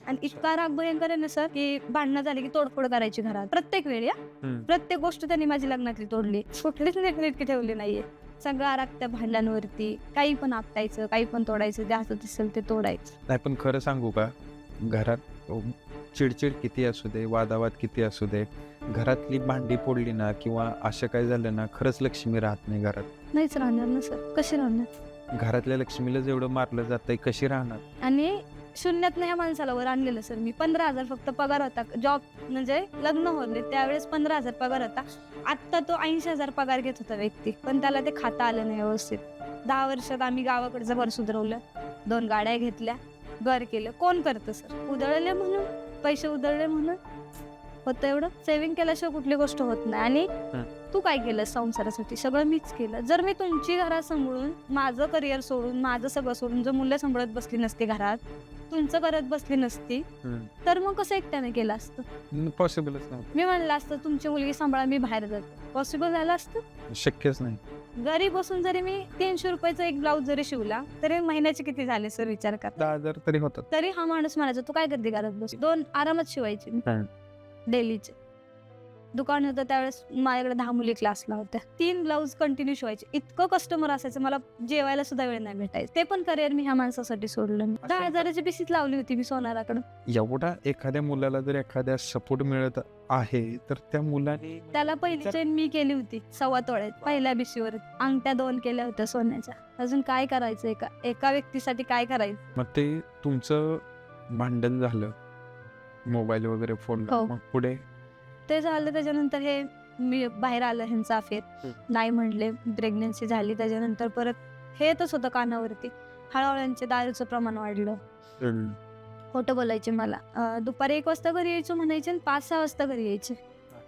आणि इतका राग भयंकर आहे ना सर, की भांडणं झाली की तोडफोड करायची घरात प्रत्येक वेळी. प्रत्येक गोष्ट त्यांनी माझी लग्नातली तोडली, कुठलीच नीटनेटकी ठेवली नाहीये. सगळा राग त्या भांडणांवरती, काही पण आपटायचं, काही पण तोडायचं, जे असं दिसेल ते तोडायचं. नाही, पण खरं सांगू का, घरात चिडचिड किती असू दे, वादावाद किती असू दे, घरातली भांडी फोडली ना किंवा असं काय झालं ना, खरंच लक्ष्मी राहत नाही घरात. नाहीच राहणार ना सर, कशी राहणार? घरातल्या लक्ष्मीला जेवढं मारलं जातंय कशी राहणार? आणि शून्यात ह्या माणसाला वर आणलेलं सर मी. 15,000 फक्त पगार होता. जॉब म्हणजे लग्न होले त्यावेळेस 15,000 पगार होता. आत्ता तो 80,000 पगार घेत होता व्यक्ती, पण त्याला ते खाता आलं नाही व्यवस्थित. 10 वर्षात आम्ही गावाकडचं घर सुधारवलं, 2 गाड्या घेतल्या, घर केलं. कोण करतं सर? उधळले म्हणून, पैसे उधळले म्हणून होतं एवढं. सेव्हिंग केल्याशिवाय कुठली गोष्ट होत नाही. आणि तू काय केलं संसारासाठी? सगळं मीच केलं. जर मी तुमची घरात सांभाळून, माझं करिअर सोडून, माझं सगळं सोडून जर मुलं सांभाळत बसली नसती घरात, तुमचं करत बसली नसती, तर मग कसं एकट्याने केलं असतं? पॉसिबलच नाही, मी म्हणलं असतं तुमची मुलगी सांभाळा, मी बाहेर जाते. पॉसिबल झालं असतं? शक्यच नाही. घरी बसून जरी मी 300 रुपयाचा एक ब्लाऊज जरी शिवला, तरी महिन्याचे किती झाले सर विचार करा. 10,000 तरी होतात. तरी हा माणूस म्हणायचा तू काय करते घरात बस. 2 आरामात शिवायचे डेलीचे. दुकान होतं त्यावेळेस माझ्याकडे 10 मुली क्लासला होत्या. 3 ब्लाऊज कंटिन्यू शिवायचे. इतकं कस्टमर असायचं, मला जेवायला सुद्धा वेळ नाही भेटायचं. ते पण करिअर मी ह्या माणसासाठी सोडलं. 10,000ची पिशीच लावली होती मी सोनाराकडं. एवढा एखाद्या मुलाला जर एखाद्या सपोर्ट मिळत आहे तर त्या मुलाने त्याला पहिली चेन मी केली होती 1.25 तोळ्यात पहिल्या बिशीवर. अंगठ्या 2 केल्या होत्या सोन्याच्या. अजून काय करायचं? एका व्यक्तीसाठी काय करायचं? मग ते तुमचं भांडण झालं, मोबाईल वगैरे फोडला, हो. मग पुढे ते झालं. त्याच्यानंतर हे मी बाहेर आलं ह्यांचा अफेअर. नाही म्हणले, प्रेग्नन्सी झाली. त्याच्यानंतर परत हे येतच होतं कानावरती. हळूहळू यांचे दारूचं प्रमाण वाढलं. खोटं बोलायचे मला. दुपारी 1 वाजता घरी यायचो म्हणायचे आणि 5-6 वाजता घरी यायचे.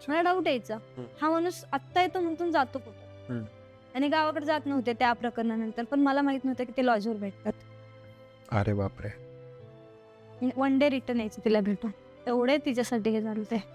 मला डाऊट यायचा, हा माणूस आत्ता येतो म्हणून जातो कुठं. आणि गावाकडे जात नव्हते त्या प्रकरणानंतर, पण मला माहित नव्हतं की ते लॉजवर भेटतात. अरे बापरे. 1 डे रिटर्न यायचं तिला भेटून. एवढे तिच्यासाठी हे झालं ते.